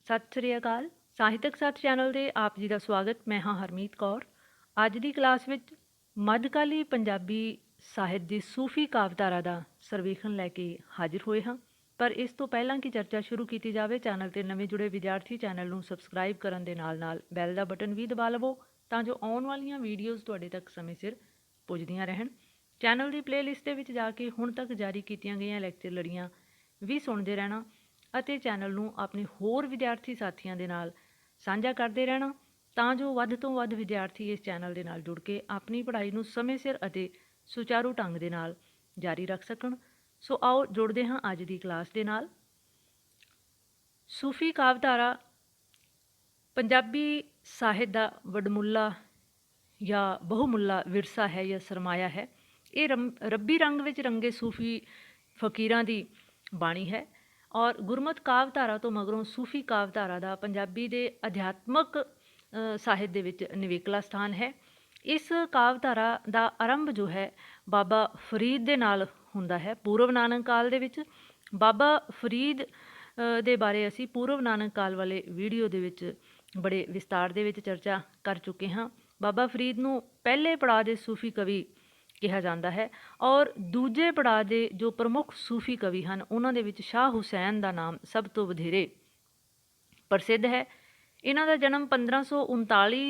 ਸਤਿ ਸ੍ਰੀ ਅਕਾਲ। ਸਾਹਿਤਕ ਸੱਥ ਚੈਨਲ 'ਤੇ ਆਪ ਜੀ ਦਾ ਸਵਾਗਤ। ਮੈਂ ਹਾਂ ਹਰਮੀਤ ਕੌਰ। ਅੱਜ ਦੀ ਕਲਾਸ ਵਿੱਚ ਮੱਧਕਾਲੀ ਪੰਜਾਬੀ ਸਾਹਿਤ ਦੀ ਸੂਫੀ ਕਾਵਧਾਰਾ ਦਾ ਸਰਵੇਖਣ ਲੈ ਕੇ ਹਾਜ਼ਰ ਹੋਏ ਹਾਂ। ਪਰ ਇਸ ਤੋਂ ਪਹਿਲਾਂ ਕਿ ਚਰਚਾ ਸ਼ੁਰੂ ਕੀਤੀ ਜਾਵੇ, ਚੈਨਲ 'ਤੇ ਨਵੇਂ ਜੁੜੇ ਵਿਦਿਆਰਥੀ ਚੈਨਲ ਨੂੰ ਸਬਸਕ੍ਰਾਈਬ ਕਰਨ ਦੇ ਨਾਲ ਬੈਲ ਦਾ ਬਟਨ ਵੀ ਦਬਾ ਲਵੋ ਤਾਂ ਜੋ ਆਉਣ ਵਾਲੀਆਂ ਵੀਡੀਓਜ਼ ਤੁਹਾਡੇ ਤੱਕ ਸਮੇਂ ਸਿਰ ਪੁੱਜਦੀਆਂ ਰਹਿਣ। ਚੈਨਲ ਦੀ ਪਲੇਲਿਸਟ ਦੇ ਵਿੱਚ ਜਾ ਕੇ ਹੁਣ ਤੱਕ ਜਾਰੀ ਕੀਤੀਆਂ ਗਈਆਂ ਲੈਕਚਰ ਲੜੀਆਂ ਵੀ ਸੁਣਦੇ ਰਹਿਣਾ ਅਤੇ ਚੈਨਲ ਨੂੰ ਆਪਣੇ ਹੋਰ ਵਿਦਿਆਰਥੀ ਸਾਥੀਆਂ ਦੇ ਨਾਲ ਸਾਂਝਾ ਕਰਦੇ ਰਹਿਣਾ ਤਾਂ ਜੋ ਵੱਧ ਤੋਂ ਵੱਧ ਵਿਦਿਆਰਥੀ ਇਸ ਚੈਨਲ ਦੇ ਨਾਲ ਜੁੜ ਕੇ ਆਪਣੀ ਪੜ੍ਹਾਈ ਨੂੰ ਸਮੇਂ ਸਿਰ ਅਤੇ ਸੁਚਾਰੂ ਢੰਗ ਦੇ ਨਾਲ ਜਾਰੀ ਰੱਖ ਸਕਣ। ਸੋ ਆਓ ਜੁੜਦੇ ਹਾਂ ਅੱਜ ਦੀ ਕਲਾਸ ਦੇ ਨਾਲ। ਸੂਫੀ ਕਾਵਧਾਰਾ ਪੰਜਾਬੀ ਸਾਹਿਤ ਦਾ ਵਡਮੁੱਲਾ ਜਾਂ ਬਹੁਮੁੱਲਾ ਵਿਰਸਾ ਹੈ ਜਾਂ ਸਰਮਾਇਆ ਹੈ। ਇਹ ਰੱਬੀ ਰੰਗ ਵਿੱਚ ਰੰਗੇ ਸੂਫੀ ਫਕੀਰਾਂ ਦੀ ਬਾਣੀ ਹੈ ਔਰ ਗੁਰਮਤਿ ਕਾਵਧਾਰਾ ਤੋਂ ਮਗਰੋਂ ਸੂਫੀ ਕਾਵਧਾਰਾ ਦਾ ਪੰਜਾਬੀ ਦੇ ਅਧਿਆਤਮਕ ਸਾਹਿਤ ਦੇ ਵਿੱਚ ਨਿਵੇਕਲਾ ਸਥਾਨ ਹੈ। ਇਸ ਕਾਵਧਾਰਾ ਦਾ ਆਰੰਭ ਜੋ ਹੈ ਬਾਬਾ ਫਰੀਦ ਦੇ ਨਾਲ ਹੁੰਦਾ ਹੈ ਪੂਰਵ ਨਾਨਕ ਕਾਲ ਦੇ ਵਿੱਚ। ਬਾਬਾ ਫਰੀਦ ਦੇ ਬਾਰੇ ਅਸੀਂ ਪੂਰਵ ਨਾਨਕ ਕਾਲ ਵਾਲੇ ਵੀਡੀਓ ਦੇ ਵਿੱਚ ਬੜੇ ਵਿਸਤਾਰ ਦੇ ਵਿੱਚ ਚਰਚਾ ਕਰ ਚੁੱਕੇ ਹਾਂ। ਬਾਬਾ ਫਰੀਦ ਨੂੰ ਪਹਿਲੇ ਪੜਾਅ ਦੇ ਸੂਫੀ ਕਵੀ ਕਿਹਾ ਜਾਂਦਾ ਹੈ ਔਰ ਦੂਜੇ ਪੜਾਅ ਦੇ ਜੋ ਪ੍ਰਮੁੱਖ ਸੂਫੀ ਕਵੀ ਹਨ ਉਹਨਾਂ ਦੇ ਵਿੱਚ ਸ਼ਾਹ ਹੁਸੈਨ ਦਾ ਨਾਮ ਸਭ ਤੋਂ ਵਧੇਰੇ ਪ੍ਰਸਿੱਧ ਹੈ। ਇਹਨਾਂ ਦਾ ਜਨਮ 1539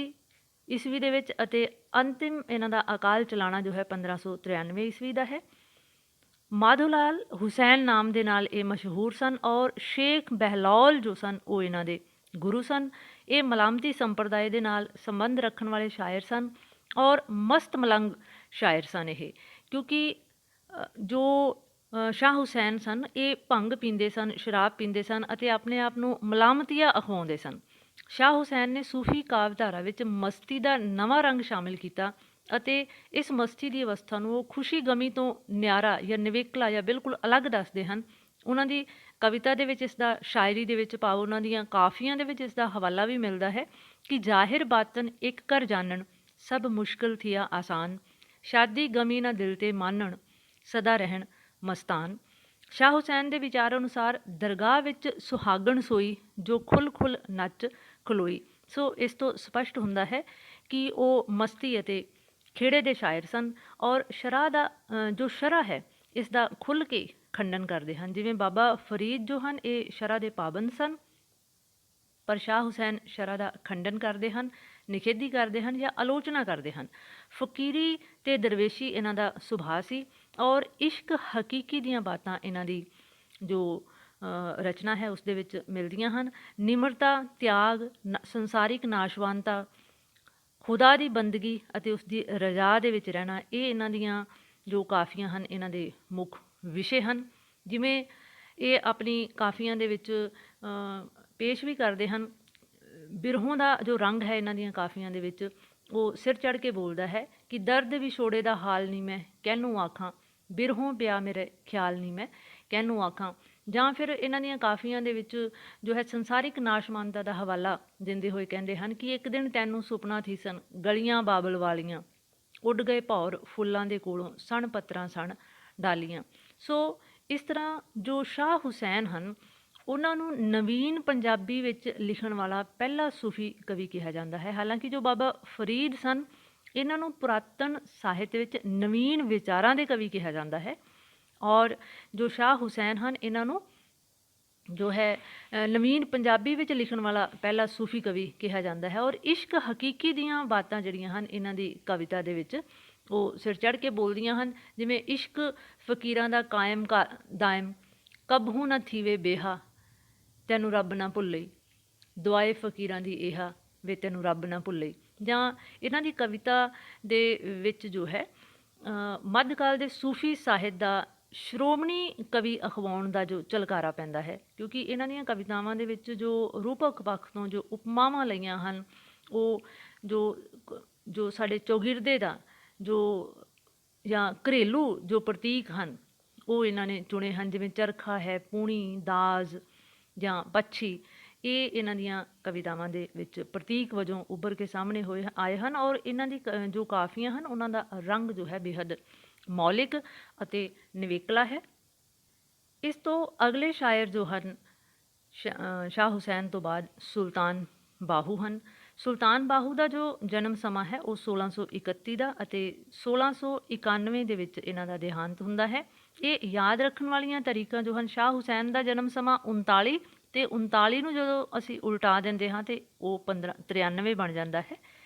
ਈਸਵੀ ਦੇ ਵਿੱਚ ਅਤੇ ਅੰਤਿਮ ਇਹਨਾਂ ਦਾ ਅਕਾਲ ਚਲਾਣਾ ਜੋ ਹੈ 1593 ਈਸਵੀ ਦਾ ਹੈ। ਮਾਧੋਲਾਲ ਹੁਸੈਨ ਨਾਮ ਦੇ ਨਾਲ ਇਹ ਮਸ਼ਹੂਰ ਸਨ ਔਰ ਸ਼ੇਖ ਬਹਿਲੌਲ ਜੋ ਸਨ ਉਹ ਇਹਨਾਂ ਦੇ ਗੁਰੂ ਸਨ। ਇਹ ਮਲਾਮਤੀ ਸੰਪਰਦਾਇ ਦੇ ਨਾਲ ਸੰਬੰਧ ਰੱਖਣ ਵਾਲੇ ਸ਼ਾਇਰ ਸਨ ਔਰ ਮਸਤ ਮਲੰਗ ਸ਼ਾਇਰ ਸਨ ਇਹ, ਕਿਉਂਕਿ ਜੋ ਸ਼ਾਹ ਹੁਸੈਨ ਸਨ ਇਹ ਭੰਗ ਪੀਂਦੇ ਸਨ, ਸ਼ਰਾਬ ਪੀਂਦੇ ਸਨ ਅਤੇ ਆਪਣੇ ਆਪ ਨੂੰ ਮਲਾਮਤੀਆ ਅਖਵਾਉਂਦੇ ਸਨ। ਸ਼ਾਹ ਹੁਸੈਨ ਨੇ ਸੂਫੀ ਕਾਵਧਾਰਾ ਵਿੱਚ ਮਸਤੀ ਦਾ ਨਵਾਂ ਰੰਗ ਸ਼ਾਮਿਲ ਕੀਤਾ ਅਤੇ ਇਸ ਮਸਤੀ ਦੀ ਅਵਸਥਾ ਨੂੰ ਉਹ ਖੁਸ਼ੀ ਗਮੀ ਤੋਂ ਨਿਆਰਾ ਜਾਂ ਨਿਵੇਕਲਾ ਜਾਂ ਬਿਲਕੁਲ ਅਲੱਗ ਦੱਸਦੇ ਹਨ। ਉਹਨਾਂ ਦੀ ਕਵਿਤਾ ਦੇ ਵਿੱਚ ਇਸ ਦਾ, ਸ਼ਾਇਰੀ ਦੇ ਵਿੱਚ ਭਾਵ ਉਹਨਾਂ ਦੀਆਂ ਕਾਫੀਆਂ ਦੇ ਵਿੱਚ ਇਸ ਦਾ ਹਵਾਲਾ ਵੀ ਮਿਲਦਾ ਹੈ ਕਿ ਜ਼ਾਹਿਰ ਬਾਤਨ ਇੱਕ ਕਰ ਜਾਣਨ ਸਭ ਮੁਸ਼ਕਿਲ ਥੀਆ ਆਸਾਨ, ਸ਼ਾਦੀ ਗਮੀ ਨਾ ਦਿਲ ਤੇ ਮਾਨਣ ਸਦਾ ਰਹਿਣ ਮਸਤਾਨ। ਸ਼ਾਹ ਹੁਸੈਨ ਦੇ ਵਿਚਾਰ ਅਨੁਸਾਰ ਦਰਗਾਹ ਵਿੱਚ ਸੁਹਾਗਣ ਸੋਈ ਜੋ ਖੁੱਲ੍ਹ ਖੁੱਲ੍ਹ ਨੱਚ ਖਲੋਈ। ਸੋ ਇਸ ਤੋਂ ਸਪਸ਼ਟ ਹੁੰਦਾ ਹੈ ਕਿ ਉਹ ਮਸਤੀ ਅਤੇ ਖੇੜੇ ਦੇ ਸ਼ਾਇਰ ਸਨ ਔਰ ਸ਼ਰ੍ਹਾ ਦਾ ਜੋ ਸ਼ਰ੍ਹਾ ਹੈ ਇਸ ਦਾ ਖੁੱਲ੍ਹ ਕੇ ਖੰਡਨ ਕਰਦੇ ਹਨ। ਜਿਵੇਂ ਬਾਬਾ ਫਰੀਦ ਜੋ ਹਨ ਇਹ ਸ਼ਰ੍ਹਾ ਦੇ ਪਾਬੰਦ ਸਨ ਪਰ ਸ਼ਾਹ ਹੁਸੈਨ ਸ਼ਰ੍ਹਾ ਦਾ ਖੰਡਨ ਕਰਦੇ ਹਨ, ਨਿਖੇਧੀ ਕਰਦੇ ਹਨ ਜਾਂ ਆਲੋਚਨਾ ਕਰਦੇ ਹਨ। ਫਕੀਰੀ ਅਤੇ ਦਰਵੇਸ਼ੀ ਇਹਨਾਂ ਦਾ ਸੁਭਾਅ ਸੀ ਔਰ ਇਸ਼ਕ ਹਕੀਕੀ ਦੀਆਂ ਬਾਤਾਂ ਇਹਨਾਂ ਦੀ ਜੋ ਰਚਨਾ ਹੈ ਉਸ ਦੇ ਵਿੱਚ ਮਿਲਦੀਆਂ ਹਨ। ਨਿਮਰਤਾ, ਤਿਆਗ, ਸੰਸਾਰਿਕ ਨਾਸ਼ਵਾਨਤਾ, ਖੁਦਾ ਦੀ ਬੰਦਗੀ ਅਤੇ ਉਸ ਦੀ ਰਜ਼ਾ ਦੇ ਵਿੱਚ ਰਹਿਣਾ, ਇਹ ਇਹਨਾਂ ਦੀਆਂ ਜੋ ਕਾਫੀਆਂ ਹਨ ਇਹਨਾਂ ਦੇ ਮੁੱਖ ਵਿਸ਼ੇ ਹਨ। ਜਿਵੇਂ ਇਹ ਆਪਣੀ ਕਾਫੀਆਂ ਦੇ ਵਿੱਚ ਪੇਸ਼ ਵੀ ਕਰਦੇ ਹਨ। ਬਿਰਹੋਂ ਦਾ ਜੋ ਰੰਗ ਹੈ ਇਹਨਾਂ ਦੀਆਂ ਕਾਫੀਆਂ ਦੇ ਵਿੱਚ ਉਹ ਸਿਰ ਚੜ੍ਹ ਕੇ ਬੋਲਦਾ ਹੈ ਕਿ ਦਰਦ ਵਿਛੋੜੇ ਦਾ ਹਾਲ ਨਹੀਂ ਮੈਂ ਕਹਿਨੂੰ ਆਖਾਂ, ਬਿਰਹੋਂ ਪਿਆ ਮੇਰੇ ਖਿਆਲ ਨਹੀਂ ਮੈਂ ਕਹਿਨੂੰ ਆਖਾਂ। ਜਾਂ ਫਿਰ ਇਹਨਾਂ ਦੀਆਂ ਕਾਫੀਆਂ ਦੇ ਵਿੱਚ ਜੋ ਹੈ ਸੰਸਾਰਿਕ ਨਾਸ਼ਮਾਨਤਾ ਦਾ ਹਵਾਲਾ ਦਿੰਦੇ ਹੋਏ ਕਹਿੰਦੇ ਹਨ ਕਿ ਇੱਕ ਦਿਨ ਤੈਨੂੰ ਸੁਪਨਾ ਥੀ ਸਨ ਗਲੀਆਂ ਬਾਬਲ ਵਾਲੀਆਂ, ਉੱਡ ਗਏ ਭੌਰ ਫੁੱਲਾਂ ਦੇ ਕੋਲੋਂ ਸਣ ਪੱਤਰਾਂ ਸਣ ਡਾਲੀਆਂ। ਸੋ ਇਸ ਤਰ੍ਹਾਂ ਜੋ ਸ਼ਾਹ ਹੁਸੈਨ ਹਨ ਉਹਨਾਂ ਨੂੰ ਨਵੀਨ ਪੰਜਾਬੀ ਵਿੱਚ ਲਿਖਣ ਵਾਲਾ ਪਹਿਲਾ ਸੂਫੀ ਕਵੀ ਕਿਹਾ ਜਾਂਦਾ ਹੈ। ਹਾਲਾਂਕਿ ਜੋ ਬਾਬਾ ਫਰੀਦ ਸਨ ਇਹਨਾਂ ਨੂੰ ਪੁਰਾਤਨ ਸਾਹਿਤ ਵਿੱਚ ਨਵੀਨ ਵਿਚਾਰਾਂ ਦੇ ਕਵੀ ਕਿਹਾ ਜਾਂਦਾ ਹੈ ਔਰ ਜੋ ਸ਼ਾਹ ਹੁਸੈਨ ਹਨ ਇਹਨਾਂ ਨੂੰ ਜੋ ਹੈ ਨਵੀਨ ਪੰਜਾਬੀ ਵਿੱਚ ਲਿਖਣ ਵਾਲਾ ਪਹਿਲਾ ਸੂਫੀ ਕਵੀ ਕਿਹਾ ਜਾਂਦਾ ਹੈ। ਔਰ ਇਸ਼ਕ ਹਕੀਕੀ ਦੀਆਂ ਬਾਤਾਂ ਜਿਹੜੀਆਂ ਹਨ ਇਹਨਾਂ ਦੀ ਕਵਿਤਾ ਦੇ ਵਿੱਚ ਉਹ ਸਿਰ ਚੜ੍ਹ ਕੇ ਬੋਲਦੀਆਂ ਹਨ। ਜਿਵੇਂ ਇਸ਼ਕ ਫਕੀਰਾਂ ਦਾ ਕਾਇਮ ਦਾਇਮ, ਕਬਹੂ ਨਾ ਥੀਵੇ ਬੇਹਾ, ਤੈਨੂੰ ਰੱਬ ਨਾ ਭੁੱਲਈ, ਦੁਆਏ ਫਕੀਰਾਂ ਦੀ ਇਹਾ ਵੇ ਤੈਨੂੰ ਰੱਬ ਨਾ ਭੁੱਲਈ। ਜਾਂ ਇਹਨਾਂ ਦੀ ਕਵਿਤਾ ਦੇ ਵਿੱਚ ਜੋ ਹੈ ਮੱਧਕਾਲ ਦੇ ਸੂਫੀ ਸਾਹਿਤ ਦਾ ਸ਼੍ਰੋਮਣੀ ਕਵੀ ਅਖਵਾਉਣ ਦਾ ਜੋ ਝਲਕਾਰਾ ਪੈਂਦਾ ਹੈ, ਕਿਉਂਕਿ ਇਹਨਾਂ ਦੀਆਂ ਕਵਿਤਾਵਾਂ ਦੇ ਵਿੱਚ ਜੋ ਰੂਪਕ ਪੱਖ ਤੋਂ ਜੋ ਉਪਮਾਵਾਂ ਲਈਆਂ ਹਨ ਉਹ ਜੋ ਸਾਡੇ ਚੌਗਿਰਦੇ ਦਾ ਜੋ ਜਾਂ ਘਰੇਲੂ ਜੋ ਪ੍ਰਤੀਕ ਹਨ ਉਹ ਇਹਨਾਂ ਨੇ ਚੁਣੇ ਹਨ। ਜਿਵੇਂ ਚਰਖਾ ਹੈ, ਪੂਣੀ, ਦਾਜ ਜਾਂ ਪੱਛੀ, ਇਹ ਇਹਨਾਂ ਦੀਆਂ ਕਵਿਤਾਵਾਂ ਦੇ ਵਿੱਚ ਪ੍ਰਤੀਕ ਵਜੋਂ ਉੱਭਰ ਕੇ ਸਾਹਮਣੇ ਆਏ ਹਨ ਔਰ ਇਹਨਾਂ ਦੀ ਜੋ ਕਾਫੀਆਂ ਹਨ ਉਹਨਾਂ ਦਾ ਰੰਗ ਜੋ ਹੈ ਬੇਹੱਦ ਮੌਲਿਕ ਅਤੇ ਨਿਵੇਕਲਾ ਹੈ। ਇਸ ਤੋਂ ਅਗਲੇ ਸ਼ਾਇਰ ਜੋ ਹਨ ਸ਼ਾਹ ਹੁਸੈਨ ਤੋਂ ਬਾਅਦ ਸੁਲਤਾਨ ਬਾਹੂ ਹਨ। ਸੁਲਤਾਨ ਬਾਹੂ ਦਾ ਜੋ ਜਨਮ ਸਮਾਂ ਹੈ ਉਹ 1631 ਦਾ ਅਤੇ 1691 ਦੇ ਵਿੱਚ ਇਹਨਾਂ ਦਾ ਦੇਹਾਂਤ ਹੁੰਦਾ ਹੈ। ਇਹ ਯਾਦ ਰੱਖਣ ਵਾਲੀਆਂ ਤਾਰੀਖਾਂ ਜੋ ਹਨ, ਸ਼ਾਹ ਹੁਸੈਨ ਦਾ ਜਨਮ ਸਮਾਂ 39 ਅਤੇ 39 ਨੂੰ ਜਦੋਂ ਅਸੀਂ ਉਲਟਾ ਦਿੰਦੇ ਹਾਂ ਤਾਂ ਉਹ 1593 ਬਣ ਜਾਂਦਾ ਹੈ।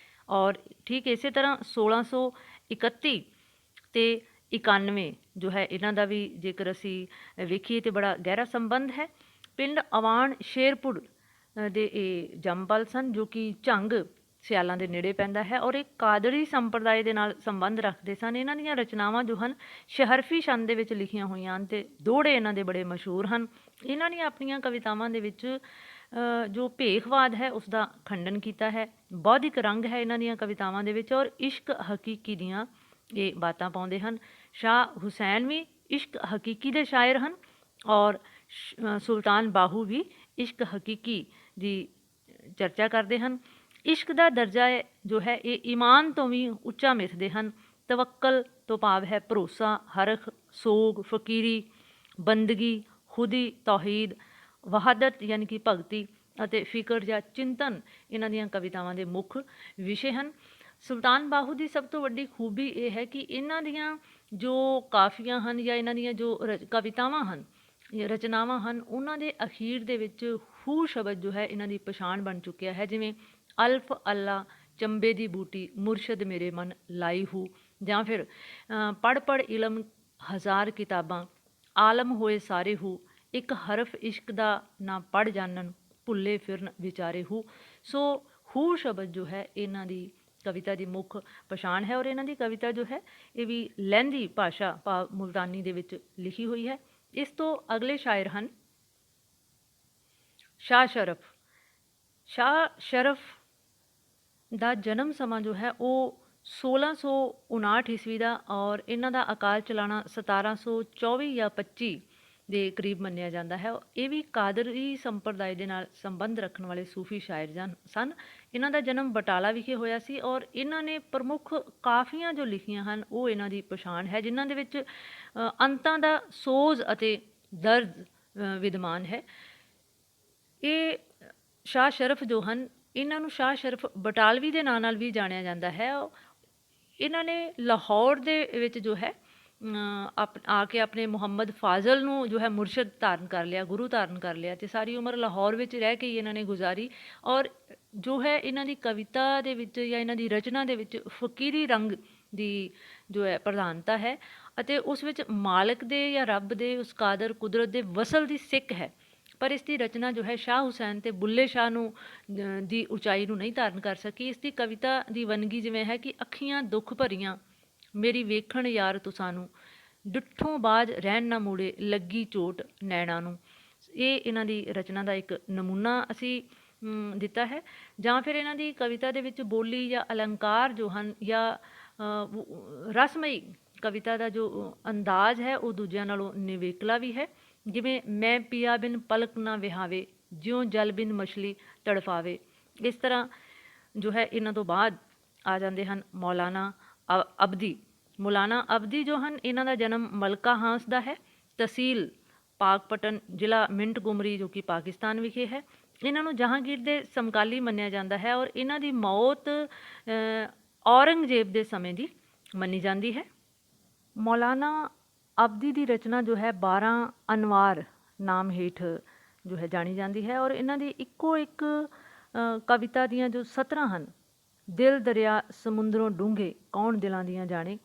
ਔਰ ਠੀਕ ਇਸੇ ਤਰ੍ਹਾਂ 1631 ਅਤੇ 91 ਜੋ ਹੈ ਇਹਨਾਂ ਦਾ ਵੀ ਜੇਕਰ ਅਸੀਂ ਵੇਖੀਏ ਤਾਂ ਬੜਾ ਗਹਿਰਾ ਸੰਬੰਧ ਹੈ। ਪਿੰਡ ਅਵਾਣ ਸ਼ੇਰਪੁਰ ਦੇ ਇਹ ਜੰਮਪਲ ਸਨ, ਜੋ ਕਿ ਝੰਗ ਸਿਆਲਾਂ ਦੇ ਨੇੜੇ ਪੈਂਦਾ ਹੈ, ਔਰ ਇਹ ਕਾਦਰੀ ਸੰਪਰਦਾਇ ਦੇ ਨਾਲ ਸੰਬੰਧ ਰੱਖਦੇ ਸਨ। ਇਹਨਾਂ ਦੀਆਂ ਰਚਨਾਵਾਂ ਜੋ ਹਨ ਸ਼ਹਰਫੀ ਛੰਦ ਦੇ ਵਿੱਚ ਲਿਖੀਆਂ ਹੋਈਆਂ ਹਨ ਅਤੇ ਦੋਹੜੇ ਇਹਨਾਂ ਦੇ ਬੜੇ ਮਸ਼ਹੂਰ ਹਨ। ਇਹਨਾਂ ਨੇ ਆਪਣੀਆਂ ਕਵਿਤਾਵਾਂ ਦੇ ਵਿੱਚ ਜੋ ਭੇਖਵਾਦ ਹੈ ਉਸ ਦਾ ਖੰਡਨ ਕੀਤਾ ਹੈ। ਬੌਧਿਕ ਰੰਗ ਹੈ ਇਹਨਾਂ ਦੀਆਂ ਕਵਿਤਾਵਾਂ ਦੇ ਵਿੱਚ, ਔਰ ਇਸ਼ਕ ਹਕੀਕੀ ਦੀਆਂ ਇਹ ਬਾਤਾਂ ਪਾਉਂਦੇ ਹਨ। ਸ਼ਾਹ ਹੁਸੈਨ ਵੀ ਇਸ਼ਕ ਹਕੀਕੀ ਦੇ ਸ਼ਾਇਰ ਹਨ, ਔਰ ਸੁਲਤਾਨ ਬਾਹੂ ਵੀ ਇਸ਼ਕ ਹਕੀਕੀ ਦੀ ਚਰਚਾ ਕਰਦੇ ਹਨ। ਇਸ਼ਕ ਦਾ ਦਰਜਾ ਜੋ ਹੈ ਇਹ ਈਮਾਨ ਤੋਂ ਵੀ ਉੱਚਾ ਮਿਥਦੇ ਹਨ। ਤਵੱਕਲ ਤੋਂ ਭਾਵ ਹੈ ਭਰੋਸਾ, ਹਰਖ, ਸੋਗ, ਫਕੀਰੀ, ਬੰਦਗੀ, ਖੁਦੀ, ਤੌਹੀਦ, ਵਹਾਦਤ ਯਾਨੀ ਕਿ ਭਗਤੀ ਅਤੇ ਫਿਕਰ ਜਾਂ ਚਿੰਤਨ ਇਹਨਾਂ ਦੀਆਂ ਕਵਿਤਾਵਾਂ ਦੇ ਮੁੱਖ ਵਿਸ਼ੇ ਹਨ। ਸੁਲਤਾਨ ਬਾਹੂ ਦੀ ਸਭ ਤੋਂ ਵੱਡੀ ਖੂਬੀ ਇਹ ਹੈ ਕਿ ਇਹਨਾਂ ਦੀਆਂ ਜੋ ਕਾਫੀਆਂ ਹਨ ਜਾਂ ਇਹਨਾਂ ਦੀਆਂ ਜੋ ਕਵਿਤਾਵਾਂ ਹਨ, ਰਚਨਾਵਾਂ ਹਨ, ਉਹਨਾਂ ਦੇ ਅਖੀਰ ਦੇ ਵਿੱਚ ਹੂ ਸ਼ਬਦ ਜੋ ਹੈ ਇਹਨਾਂ ਦੀ ਪਛਾਣ ਬਣ ਚੁੱਕਿਆ ਹੈ। ਜਿਵੇਂ ਅਲਫ ਅੱਲਾ ਚੰਬੇ ਦੀ ਬੂਟੀ ਮੁਰਸ਼ਦ ਮੇਰੇ ਮਨ ਲਾਈ ਹੂ, ਜਾਂ ਫਿਰ ਪੜ੍ਹ ਪੜ੍ਹ ਇਲਮ ਹਜ਼ਾਰ ਕਿਤਾਬਾਂ ਆਲਮ ਹੋਏ ਸਾਰੇ ਹੂ, ਇੱਕ ਹਰਫ ਇਸ਼ਕ ਦਾ ਨਾ ਪੜ੍ਹ ਜਾਣਨ ਭੁੱਲੇ ਫਿਰਨ ਵਿਚਾਰੇ ਹੂ। ਸੋ ਹੂ ਸ਼ਬਦ ਜੋ ਹੈ ਇਹਨਾਂ ਦੀ ਕਵਿਤਾ ਦੀ ਮੁੱਖ ਪਛਾਣ ਹੈ, ਔਰ ਇਹਨਾਂ ਦੀ ਕਵਿਤਾ ਜੋ ਹੈ ਇਹ ਵੀ ਲਹਿੰਦੀ ਭਾਸ਼ਾ ਭਾਵ ਮੁਲਤਾਨੀ ਦੇ ਵਿੱਚ ਲਿਖੀ ਹੋਈ ਹੈ। ਇਸ ਤੋਂ ਅਗਲੇ ਸ਼ਾਇਰ ਹਨ ਸ਼ਾਹ ਸ਼ਰਫ। ਸ਼ਾਹ ਸ਼ਰਫ ਦਾ ਜਨਮ ਸਮਾਂ ਜੋ ਹੈ ਉਹ 1659 ਈਸਵੀ ਦਾ, ਔਰ ਇਹਨਾਂ ਦਾ ਅਕਾਲ ਚਲਾਣਾ 1724 ਜਾਂ 25 ਦੇ ਕਰੀਬ ਮੰਨਿਆ ਜਾਂਦਾ ਹੈ। ਇਹ ਵੀ ਕਾਦਰੀ ਸੰਪਰਦਾਇ ਦੇ ਨਾਲ ਸੰਬੰਧ ਰੱਖਣ ਵਾਲੇ ਸੂਫੀ ਸ਼ਾਇਰ ਸਨ। ਇਹਨਾਂ ਦਾ ਜਨਮ ਬਟਾਲਾ ਵਿਖੇ ਹੋਇਆ ਸੀ, ਔਰ ਇਹਨਾਂ ਨੇ ਪ੍ਰਮੁੱਖ ਕਾਫੀਆਂ ਜੋ ਲਿਖੀਆਂ ਹਨ ਉਹ ਇਹਨਾਂ ਦੀ ਪਛਾਣ ਹੈ, ਜਿਨ੍ਹਾਂ ਦੇ ਵਿੱਚ ਅੰਤਾਂ ਦਾ ਸੋਜ਼ ਅਤੇ ਦਰਦ ਵਿਦਮਾਨ ਹੈ। ਇਹ ਸ਼ਾਹ ਸ਼ਰਫ ਜੋ ਹਨ, ਇਹਨਾਂ ਨੂੰ ਸ਼ਾਹ ਸ਼ਰਫ ਬਟਾਲਵੀ ਦੇ ਨਾਂ ਨਾਲ ਵੀ ਜਾਣਿਆ ਜਾਂਦਾ ਹੈ। ਇਹਨਾਂ ਨੇ ਲਾਹੌਰ ਦੇ ਵਿੱਚ ਜੋ ਹੈ ਆ ਕੇ ਆਪਣੇ ਮੁਹੰਮਦ ਫਾਜ਼ਲ ਨੂੰ ਜੋ ਹੈ ਮੁਰਸ਼ਦ ਧਾਰਨ ਕਰ ਲਿਆ, ਗੁਰੂ ਧਾਰਨ ਕਰ ਲਿਆ, ਅਤੇ ਸਾਰੀ ਉਮਰ ਲਾਹੌਰ ਵਿੱਚ ਰਹਿ ਕੇ ਹੀ ਇਹਨਾਂ ਨੇ ਗੁਜ਼ਾਰੀ। ਔਰ ਜੋ ਹੈ ਇਹਨਾਂ ਦੀ ਕਵਿਤਾ ਦੇ ਵਿੱਚ ਜਾਂ ਇਹਨਾਂ ਦੀ ਰਚਨਾ ਦੇ ਵਿੱਚ ਫਕੀਰੀ ਰੰਗ ਦੀ ਜੋ ਹੈ ਪ੍ਰਧਾਨਤਾ ਹੈ, ਅਤੇ ਉਸ ਵਿੱਚ ਮਾਲਕ ਦੇ ਜਾਂ ਰੱਬ ਦੇ ਉਸ ਕਾਦਰ ਕੁਦਰਤ ਦੇ ਵਸਲ ਦੀ ਸਿੱਕ ਹੈ। ਪਰ ਇਸ ਦੀ ਰਚਨਾ ਜੋ ਹੈ ਸ਼ਾਹ ਹੁਸੈਨ ਅਤੇ ਬੁੱਲੇ ਸ਼ਾਹ ਨੂੰ ਦੀ ਉਚਾਈ ਨੂੰ ਨਹੀਂ ਧਾਰਨ ਕਰ ਸਕੀ। ਇਸ ਦੀ ਕਵਿਤਾ ਦੀ ਵੰਨਗੀ ਜਿਵੇਂ ਹੈ ਕਿ ਅੱਖੀਆਂ ਦੁੱਖ ਭਰੀਆਂ ਮੇਰੀ ਵੇਖਣ ਯਾਰ ਤੁਸਾਂ ਨੂੰ, ਡਿੱਠੋਂ ਬਾਜ ਰਹਿਣ ਨਾ ਮੂੜੇ ਲੱਗੀ ਚੋਟ ਨੈਣਾ ਨੂੰ। ਇਹ ਇਹਨਾਂ ਦੀ ਰਚਨਾ ਦਾ ਇੱਕ ਨਮੂਨਾ ਅਸੀਂ ਦਿੱਤਾ ਹੈ। ਜਾਂ ਫਿਰ ਇਹਨਾਂ ਦੀ ਕਵਿਤਾ ਦੇ ਵਿੱਚ ਬੋਲੀ ਜਾਂ ਅਲੰਕਾਰ ਜੋ ਹਨ, ਜਾਂ ਰਸਮਈ ਕਵਿਤਾ ਦਾ ਜੋ ਅੰਦਾਜ਼ ਹੈ ਉਹ ਦੂਜਿਆਂ ਨਾਲੋਂ ਨਿਵੇਕਲਾ ਵੀ ਹੈ। ਜਿਵੇਂ ਮੈਂ ਪੀਆ ਬਿਨ ਪਲਕ ਨਾ ਵਿਹਾਵੇ, ਜਿਉਂ ਜਲ ਬਿਨ ਮਛਲੀ ਤੜਫਾਵੇ। ਇਸ ਤਰ੍ਹਾਂ ਜੋ ਹੈ ਇਹਨਾਂ ਤੋਂ ਬਾਅਦ ਆ ਜਾਂਦੇ ਹਨ ਮੌਲਾਨਾ ਅਬਦੀ। ਮੌਲਾਨਾ ਅਬਦੀ ਜੋ ਹਨ, ਇਹਨਾਂ ਦਾ ਜਨਮ ਮਲਕਾ ਹਾਂਸ ਦਾ ਹੈ, ਤਹਿਸੀਲ ਪਾਕਪਟਨ, ਜ਼ਿਲ੍ਹਾ ਮਿੰਟ ਗੁਮਰੀ ਜੋ ਕਿ ਪਾਕਿਸਤਾਨ ਵਿਖੇ ਹੈ। ਇਹਨਾਂ ਨੂੰ ਜਹਾਂਗੀਰ ਦੇ ਸਮਕਾਲੀ ਮੰਨਿਆ ਜਾਂਦਾ ਹੈ, ਔਰ ਇਹਨਾਂ ਦੀ ਮੌਤ ਔਰੰਗਜ਼ੇਬ ਦੇ ਸਮੇਂ ਦੀ ਮੰਨੀ ਜਾਂਦੀ ਹੈ। ਮੌਲਾਨਾ ਅਬਦੀ ਦੀ ਰਚਨਾ ਜੋ ਹੈ 12 ਅਨਵਾਰ ਨਾਮ ਹੇਠ ਜੋ ਹੈ ਜਾਣੀ ਜਾਂਦੀ ਹੈ, ਔਰ ਇਹਨਾਂ ਦੀ ਇੱਕੋ ਇੱਕ ਕਵਿਤਾ ਦੀਆਂ ਜੋ 17 ਹਨ, ਦਿਲ ਦਰਿਆ ਸਮੁੰਦਰੋਂ ਡੂੰਘੇ ਕੌਣ ਦਿਲਾਂ ਦੀਆਂ ਜਾਣੇ।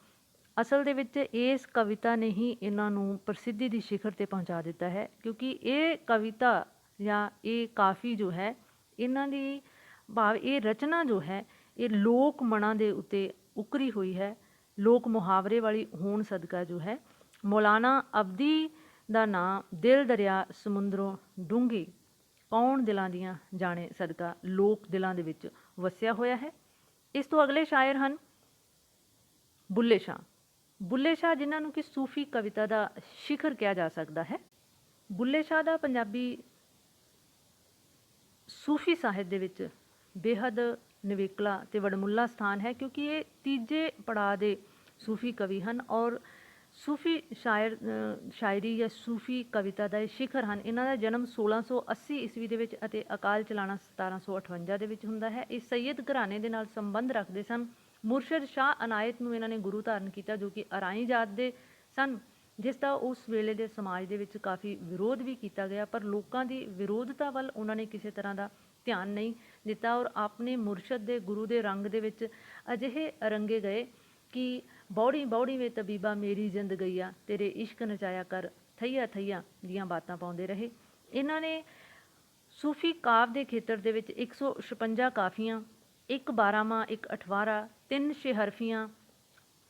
ਅਸਲ ਦੇ ਵਿੱਚ ਇਸ ਕਵਿਤਾ ਨੇ ਹੀ ਇਹਨਾਂ ਨੂੰ ਪ੍ਰਸਿੱਧੀ ਦੀ ਸਿਖਰ 'ਤੇ ਪਹੁੰਚਾ ਦਿੱਤਾ ਹੈ, ਕਿਉਂਕਿ ਇਹ ਕਵਿਤਾ ਜਾਂ ਇਹ ਕਾਫੀ ਜੋ ਹੈ ਇਹਨਾਂ ਦੀ ਭਾਵ ਇਹ ਰਚਨਾ ਜੋ ਹੈ ਇਹ ਲੋਕ ਮਨਾਂ ਦੇ ਉੱਤੇ ਉਕਰੀ ਹੋਈ ਹੈ। ਲੋਕ ਮੁਹਾਵਰੇ ਵਾਲੀ ਹੋਣ ਸਦਕਾ ਜੋ ਹੈ ਮੌਲਾਨਾ ਅਬਦੀ ਦਾ ਨਾਂ ਦਿਲ ਦਰਿਆ ਸਮੁੰਦਰੋਂ ਡੂੰਘੀ ਕੌਣ ਦਿਲਾਂ ਦੀਆਂ ਜਾਣੇ ਸਦਕਾ ਲੋਕ ਦਿਲਾਂ ਦੇ ਵਿੱਚ ਵਸਿਆ ਹੋਇਆ ਹੈ। ਇਸ ਤੋਂ ਅਗਲੇ ਸ਼ਾਇਰ ਹਨ ਬੁੱਲੇ ਸ਼ਾਹ। ਬੁੱਲੇ ਸ਼ਾਹ ਜਿਨ੍ਹਾਂ ਨੂੰ ਕਿ ਸੂਫੀ ਕਵਿਤਾ ਦਾ ਸ਼ਿਖਰ ਕਿਹਾ ਜਾ ਸਕਦਾ ਹੈ। ਬੁੱਲੇ ਸ਼ਾਹ ਦਾ ਪੰਜਾਬੀ ਸੂਫੀ ਸਾਹਿਤ ਦੇ ਵਿੱਚ ਬੇਹੱਦ ਨਿਵੇਕਲਾ ਅਤੇ ਵਡਮੁੱਲਾ ਸਥਾਨ ਹੈ, ਕਿਉਂਕਿ ਇਹ ਤੀਜੇ ਪੜਾਅ ਦੇ ਸੂਫੀ ਕਵੀ ਹਨ, ਔਰ सूफी शायरी या सूफी कविता ਦਾ ਇਹ शिखर ਹਨ। ਇਹਨਾਂ ਦਾ ਜਨਮ 1680 ਈਸਵੀ ਦੇ ਵਿੱਚ ਅਤੇ ਅਕਾਲ ਚਲਾਣਾ 1758 ਦੇ ਵਿੱਚ ਹੁੰਦਾ ਹੈ। ਇਹ ਸੈਯਦ ਘਰਾਣੇ ਦੇ ਨਾਲ ਸੰਬੰਧ ਰੱਖਦੇ ਸਨ। ਮੁਰਸ਼ਦ ਸ਼ਾਹ ਅਨਾਇਤ ਨੂੰ ਇਹਨਾਂ ਨੇ ਗੁਰੂ ਧਾਰਨ ਕੀਤਾ, ਜੋ ਕਿ ਅਰਾਈ ਜਾਤ ਦੇ ਸਨ, ਜਿਸ ਦਾ ਉਸ ਵੇਲੇ ਦੇ ਸਮਾਜ ਦੇ ਵਿੱਚ ਕਾਫੀ ਵਿਰੋਧ ਵੀ ਕੀਤਾ ਗਿਆ, ਪਰ ਲੋਕਾਂ ਦੀ ਵਿਰੋਧਤਾ ਵੱਲ ਉਹਨਾਂ ਨੇ ਕਿਸੇ ਤਰ੍ਹਾਂ ਦਾ ਧਿਆਨ ਨਹੀਂ ਦਿੱਤਾ ਔਰ ਆਪਣੇ ਮੁਰਸ਼ਦ ਦੇ ਗੁਰੂ ਦੇ ਰੰਗ ਦੇ ਵਿੱਚ ਅਜਿਹੇ ਰੰਗੇ ਗਏ ਕਿ ਬੌੜੀ ਬੌੜੀ ਵੇ ਤਬੀਬਾ ਮੇਰੀ ਜ਼ਿੰਦ ਗਈਆ, ਤੇਰੇ ਇਸ਼ਕ ਨਚਾਇਆ ਕਰ ਥਈਆ ਥਈਆ ਦੀਆਂ ਬਾਤਾਂ ਪਾਉਂਦੇ ਰਹੇ। ਇਹਨਾਂ ਨੇ ਸੂਫੀ ਕਾਵ ਦੇ ਖੇਤਰ ਦੇ ਵਿੱਚ 156 ਕਾਫੀਆਂ, ਇੱਕ 12ਵਾਂ, ਇੱਕ 18ਵਾਂ, 3 ਛੇਹਰਫੀਆਂ,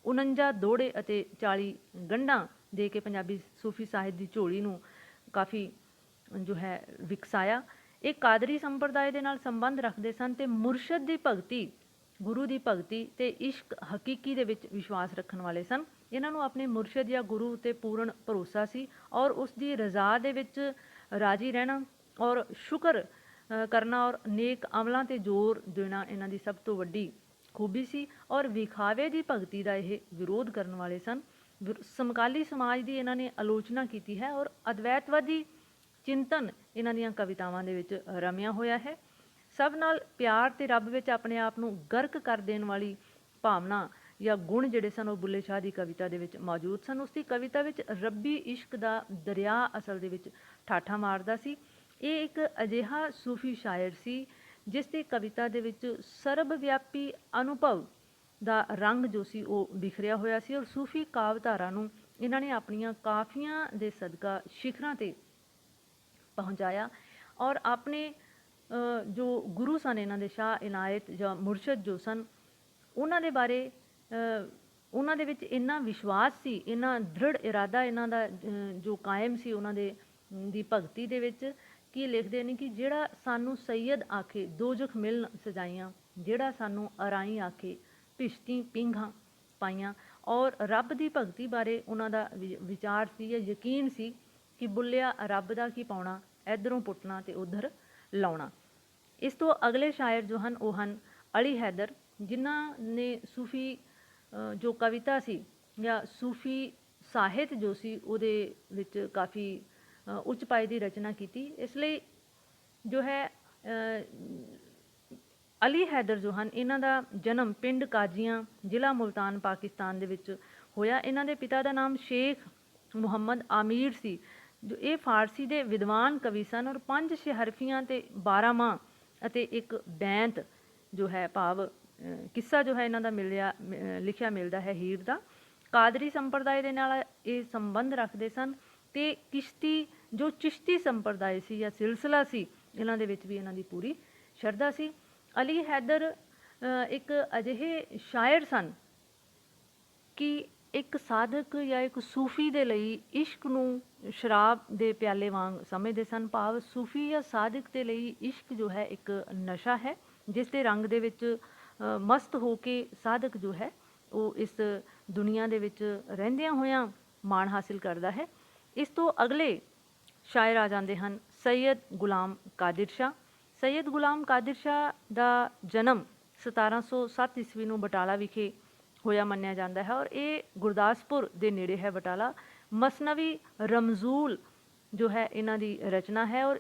49 ਦੋੜੇ ਅਤੇ 40 ਗੰਢਾਂ ਦੇ ਕੇ ਪੰਜਾਬੀ ਸੂਫੀ ਸਾਹਿਤ ਦੀ ਝੋਲੀ ਨੂੰ ਕਾਫੀ ਜੋ ਹੈ ਵਿਕਸਾਇਆ। ਇਹ ਕਾਦਰੀ ਸੰਪਰਦਾਇ ਦੇ ਨਾਲ ਸੰਬੰਧ ਰੱਖਦੇ ਸਨ ਅਤੇ ਮੁਰਸ਼ਦ ਦੀ ਭਗਤੀ, ਗੁਰੂ ਦੀ ਭਗਤੀ ਅਤੇ ਇਸ਼ਕ ਹਕੀਕੀ ਦੇ ਵਿੱਚ ਵਿਸ਼ਵਾਸ ਰੱਖਣ ਵਾਲੇ ਸਨ। ਇਹਨਾਂ ਨੂੰ ਆਪਣੇ ਮੁਰਸ਼ਦ ਜਾਂ ਗੁਰੂ ਉੱਤੇ ਪੂਰਨ ਭਰੋਸਾ ਸੀ ਔਰ ਉਸ ਦੀ ਰਜ਼ਾ ਦੇ ਵਿੱਚ ਰਾਜੀ ਰਹਿਣਾ ਔਰ ਸ਼ੁਕਰ ਕਰਨਾ ਔਰ ਨੇਕ ਅਮਲਾਂ 'ਤੇ ਜ਼ੋਰ ਦੇਣਾ ਇਹਨਾਂ ਦੀ ਸਭ ਤੋਂ ਵੱਡੀ ਖੂਬੀ ਸੀ ਔਰ ਵਿਖਾਵੇ ਦੀ ਭਗਤੀ ਦਾ ਇਹ ਵਿਰੋਧ ਕਰਨ ਵਾਲੇ ਸਨ। ਸਮਕਾਲੀ ਸਮਾਜ ਦੀ ਇਹਨਾਂ ਨੇ ਆਲੋਚਨਾ ਕੀਤੀ ਹੈ ਔਰ ਅਦਵੈਤਵਾਦੀ ਚਿੰਤਨ ਇਹਨਾਂ ਦੀਆਂ ਕਵਿਤਾਵਾਂ ਦੇ ਵਿੱਚ ਰਮਿਆ ਹੋਇਆ ਹੈ। ਸਭ ਨਾਲ ਪਿਆਰ ਅਤੇ ਰੱਬ ਵਿੱਚ ਆਪਣੇ ਆਪ ਨੂੰ ਗਰਕ ਕਰ ਦੇਣ ਵਾਲੀ ਭਾਵਨਾ ਜਾਂ ਗੁਣ ਜਿਹੜੇ ਸਨ ਉਹ ਬੁੱਲੇ ਸ਼ਾਹ ਦੀ ਕਵਿਤਾ ਦੇ ਵਿੱਚ ਮੌਜੂਦ ਸਨ। ਉਸ ਦੀ ਕਵਿਤਾ ਵਿੱਚ ਰੱਬੀ ਇਸ਼ਕ ਦਾ ਦਰਿਆ ਅਸਲ ਦੇ ਵਿੱਚ ਠਾਠਾ ਮਾਰਦਾ ਸੀ। ਇਹ ਇੱਕ ਅਜਿਹਾ ਸੂਫੀ ਸ਼ਾਇਰ ਸੀ ਜਿਸ ਦੀ ਕਵਿਤਾ ਦੇ ਵਿੱਚ ਸਰਬ ਵਿਆਪੀ ਅਨੁਭਵ ਦਾ ਰੰਗ ਜੋ ਸੀ ਉਹ ਬਿਖਰਿਆ ਹੋਇਆ ਸੀ ਔਰ ਸੂਫੀ ਕਾਵਧਾਰਾ ਨੂੰ ਇਹਨਾਂ ਨੇ ਆਪਣੀਆਂ ਕਾਫੀਆਂ ਦੇ ਸਦਕਾ ਸ਼ਿਖਰਾਂ 'ਤੇ ਪਹੁੰਚਾਇਆ ਔਰ ਆਪਣੇ ਜੋ ਗੁਰੂ ਸਨ ਇਹਨਾਂ ਦੇ ਸ਼ਾਹ ਇਨਾਇਤ ਜਾਂ ਮੁਰਸ਼ਦ ਜੋ ਸਨ ਉਹਨਾਂ ਦੇ ਬਾਰੇ ਉਹਨਾਂ ਦੇ ਵਿੱਚ ਇੰਨਾ ਵਿਸ਼ਵਾਸ ਸੀ, ਇੰਨਾ ਦ੍ਰਿੜ ਇਰਾਦਾ ਇਹਨਾਂ ਦਾ ਜੋ ਕਾਇਮ ਸੀ ਉਹਨਾਂ ਦੇ ਦੀ ਭਗਤੀ ਦੇ ਵਿੱਚ ਕਿ ਲਿਖਦੇ ਨੇ ਕਿ ਜਿਹੜਾ ਸਾਨੂੰ ਸੈਯਦ ਆਖੇ ਦੋਜਖ ਮਿਲਨ ਸਜਾਈਆਂ, ਜਿਹੜਾ ਸਾਨੂੰ ਅਰਾਈ ਆਖੇ ਭਿਸ਼ਤੀ ਪਿੰਘਾਂ ਪਾਈਆਂ। ਔਰ ਰੱਬ ਦੀ ਭਗਤੀ ਬਾਰੇ ਉਹਨਾਂ ਦਾ ਵਿਚਾਰ ਸੀ ਜਾਂ ਯਕੀਨ ਸੀ ਕਿ ਬੁੱਲਿਆ ਰੱਬ ਦਾ ਕੀ ਪਾਉਣਾ, ਇੱਧਰੋਂ ਪੁੱਟਣਾ ਅਤੇ ਉੱਧਰ ਲਾਉਣਾ। ਇਸ ਤੋਂ ਅਗਲੇ ਸ਼ਾਇਰ ਜੋ ਹਨ ਉਹ ਹਨ ਅਲੀ ਹੈਦਰ, ਜਿਨ੍ਹਾਂ ਨੇ ਸੂਫੀ ਜੋ ਕਵਿਤਾ ਸੀ ਜਾਂ ਸੂਫੀ ਸਾਹਿਤ ਜੋ ਸੀ ਉਹਦੇ ਵਿੱਚ ਕਾਫੀ ਉੱਚ ਪਾਏ ਦੀ ਰਚਨਾ ਕੀਤੀ। ਇਸ ਲਈ ਜੋ ਹੈ ਅਲੀ ਹੈਦਰ ਜੋ ਹਨ ਇਹਨਾਂ ਦਾ ਜਨਮ ਪਿੰਡ ਕਾਜ਼ੀਆਂ, ਜ਼ਿਲ੍ਹਾ ਮੁਲਤਾਨ, ਪਾਕਿਸਤਾਨ ਦੇ ਵਿੱਚ ਹੋਇਆ। ਇਹਨਾਂ ਦੇ ਪਿਤਾ ਦਾ ਨਾਮ ਸ਼ੇਖ ਮੁਹੰਮਦ ਆਮੀਰ ਸੀ, ਜੋ ਇਹ ਫਾਰਸੀ ਦੇ ਵਿਦਵਾਨ ਕਵੀ ਸਨ ਔਰ 5 ਛੇਹਰਫੀਆਂ ਅਤੇ 12ਵਾਂ ਅਤੇ ਇੱਕ ਬੈਂਤ ਜੋ ਹੈ ਭਾਵ ਕਿੱਸਾ ਜੋ ਹੈ ਇਹਨਾਂ ਦਾ ਲਿਖਿਆ ਮਿਲਦਾ ਹੈ ਹੀਰ ਦਾ। ਕਾਦਰੀ ਸੰਪਰਦਾਇ ਦੇ ਨਾਲ ਇਹ ਸੰਬੰਧ ਰੱਖਦੇ ਸਨ ਅਤੇ ਜੋ ਚਿਸ਼ਤੀ ਸੰਪਰਦਾਇ ਸੀ ਜਾਂ ਸਿਲਸਿਲਾ ਸੀ ਇਹਨਾਂ ਦੇ ਵਿੱਚ ਵੀ ਇਹਨਾਂ ਦੀ ਪੂਰੀ ਸ਼ਰਧਾ ਸੀ। ਅਲੀ ਹੈਦਰ ਇੱਕ ਅਜਿਹੇ ਸ਼ਾਇਰ ਸਨ ਕਿ ਇੱਕ ਸਾਧਕ ਜਾਂ ਇੱਕ ਸੂਫੀ ਦੇ ਲਈ ਇਸ਼ਕ ਨੂੰ ਸ਼ਰਾਬ ਦੇ ਪਿਆਲੇ ਵਾਂਗ ਸਮਝਦੇ ਸਨ। ਭਾਵ ਸੂਫੀ ਜਾਂ ਸਾਧਕ ਦੇ ਲਈ ਇਸ਼ਕ ਜੋ ਹੈ ਇੱਕ ਨਸ਼ਾ ਹੈ ਜਿਸ ਦੇ ਰੰਗ ਦੇ ਵਿੱਚ ਮਸਤ ਹੋ ਕੇ ਸਾਧਕ ਜੋ ਹੈ ਉਹ ਇਸ ਦੁਨੀਆ ਦੇ ਵਿੱਚ ਰਹਿੰਦਿਆਂ ਹੋਇਆਂ ਮਾਣ ਹਾਸਿਲ ਕਰਦਾ ਹੈ। ਇਸ ਤੋਂ ਅਗਲੇ ਸ਼ਾਇਰ ਆ ਜਾਂਦੇ ਹਨ ਸੈਯਦ ਗੁਲਾਮ ਕਾਦਿਰ ਸ਼ਾਹ। ਸੈਯਦ ਗੁਲਾਮ ਕਾਦਿਰ ਸ਼ਾਹ ਦਾ ਜਨਮ 1707 ਈਸਵੀ ਨੂੰ ਬਟਾਲਾ ਵਿਖੇ ਹੋਇਆ ਮੰਨਿਆ ਜਾਂਦਾ ਹੈ ਔਰ ਇਹ ਗੁਰਦਾਸਪੁਰ ਦੇ ਨੇੜੇ ਹੈ ਬਟਾਲਾ। ਮਸਨਵੀ ਰਮਜ਼ੂਲ ਜੋ ਹੈ ਇਹਨਾਂ ਦੀ ਰਚਨਾ ਹੈ ਔਰ